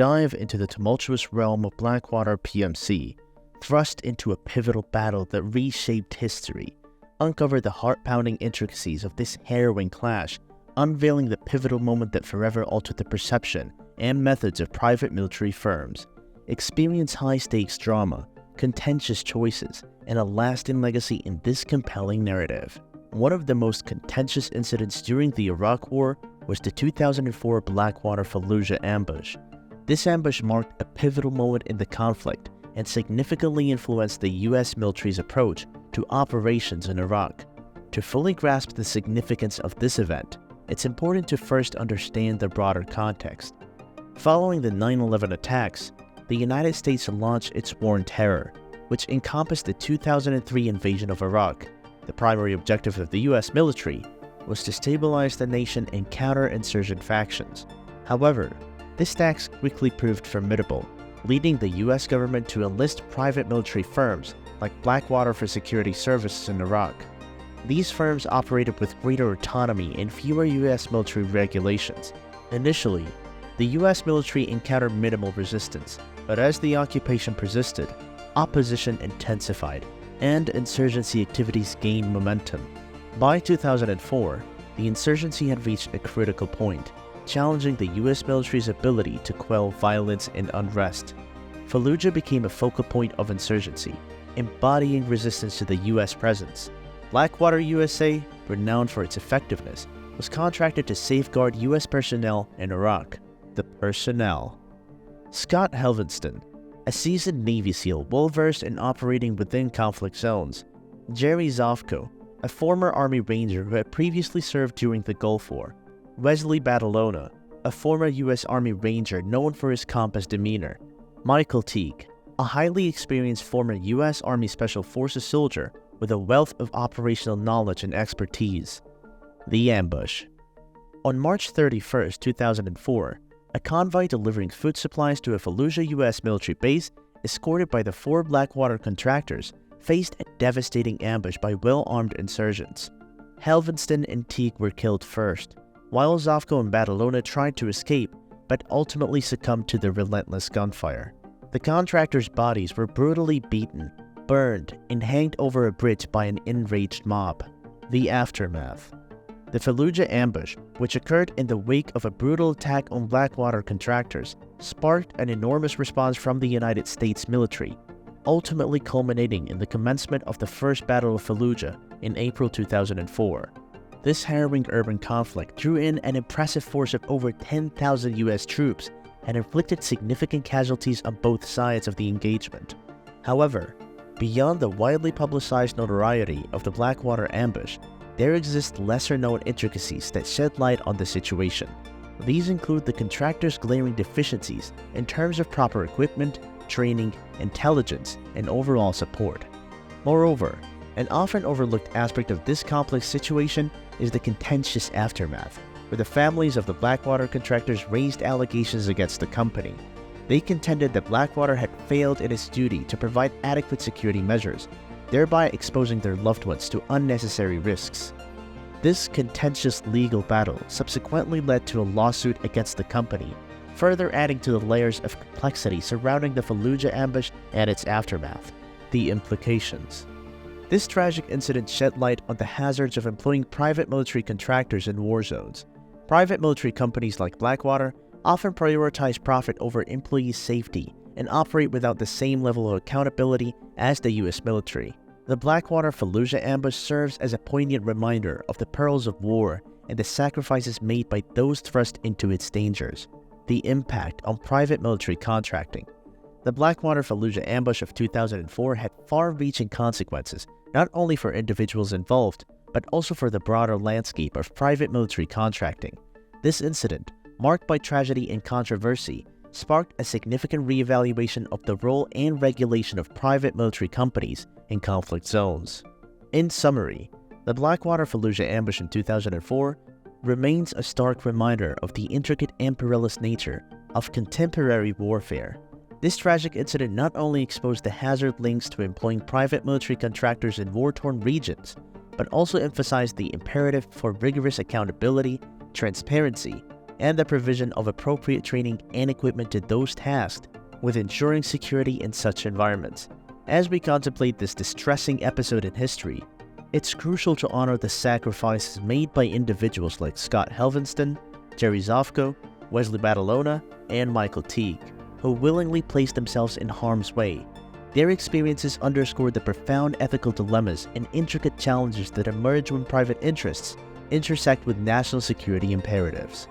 dive into the tumultuous realm of Blackwater PMC, thrust into a pivotal battle that reshaped history, uncover the heart-pounding intricacies of this harrowing clash, unveiling the pivotal moment that forever altered the perception and methods of private military firms, experience high-stakes drama, contentious choices, and a lasting legacy in this compelling narrative. One of the most contentious incidents during the Iraq War was the 2004 Blackwater Fallujah ambush. This ambush marked a pivotal moment in the conflict and significantly influenced the US military's approach to operations in Iraq. To fully grasp the significance of this event, it's important to first understand the broader context. Following the 9/11 attacks, the United States launched its War on Terror, which encompassed the 2003 invasion of Iraq. The primary objective of the US military was to stabilize the nation and counter insurgent factions. However, this task quickly proved formidable, leading the US government to enlist private military firms like Blackwater for security services in Iraq. These firms operated with greater autonomy and fewer US military regulations. Initially, the US military encountered minimal resistance, but as the occupation persisted, opposition intensified, and insurgency activities gained momentum. By 2004, the insurgency had reached a critical point, challenging the US military's ability to quell violence and unrest. Fallujah became a focal point of insurgency, embodying resistance to the US presence. Blackwater USA, renowned for its effectiveness, was contracted to safeguard US personnel in Iraq. The personnel. Scott Helvenston, a seasoned Navy SEAL well-versed in operating within conflict zones. Jerry Zofko, a former Army Ranger who had previously served during the Gulf War. Wesley Badalona, a former US Army Ranger known for his compass demeanor. Michael Teague, a highly experienced former US Army Special Forces soldier with a wealth of operational knowledge and expertise. The ambush. On March 31, 2004, a convoy delivering food supplies to a Fallujah US military base, escorted by the 4 Blackwater contractors, faced a devastating ambush by well-armed insurgents. Helvenston and Teague were killed first, while Zofko and Badalona tried to escape but ultimately succumbed to the relentless gunfire. The contractors' bodies were brutally beaten, burned, and hanged over a bridge by an enraged mob. The aftermath. The Fallujah ambush, which occurred in the wake of a brutal attack on Blackwater contractors, sparked an enormous response from the United States military, ultimately culminating in the commencement of the First Battle of Fallujah in April 2004. This harrowing urban conflict drew in an impressive force of over 10,000 US troops and inflicted significant casualties on both sides of the engagement. However, beyond the widely publicized notoriety of the Blackwater ambush, there exist lesser-known intricacies that shed light on the situation. These include the contractors' glaring deficiencies in terms of proper equipment, training, intelligence, and overall support. Moreover, an often overlooked aspect of this complex situation is the contentious aftermath, where the families of the Blackwater contractors raised allegations against the company. They contended that Blackwater had failed in its duty to provide adequate security measures, thereby exposing their loved ones to unnecessary risks. This contentious legal battle subsequently led to a lawsuit against the company, further adding to the layers of complexity surrounding the Fallujah ambush and its aftermath. The implications. This tragic incident shed light on the hazards of employing private military contractors in war zones. Private military companies like Blackwater often prioritize profit over employee safety and operate without the same level of accountability as the US military. The Blackwater Fallujah ambush serves as a poignant reminder of the perils of war and the sacrifices made by those thrust into its dangers. The impact on private military contracting. The Blackwater Fallujah ambush of 2004 had far-reaching consequences, not only for individuals involved, but also for the broader landscape of private military contracting. This incident, marked by tragedy and controversy, sparked a significant reevaluation of the role and regulation of private military companies in conflict zones. In summary, the Blackwater Fallujah ambush in 2004 remains a stark reminder of the intricate and perilous nature of contemporary warfare. This tragic incident not only exposed the hazard links to employing private military contractors in war-torn regions, but also emphasized the imperative for rigorous accountability, transparency, and the provision of appropriate training and equipment to those tasked with ensuring security in such environments. As we contemplate this distressing episode in history, it's crucial to honor the sacrifices made by individuals like Scott Helvenston, Jerry Zofko, Wesley Badalona, and Michael Teague, who willingly placed themselves in harm's way. Their experiences underscore the profound ethical dilemmas and intricate challenges that emerge when private interests intersect with national security imperatives.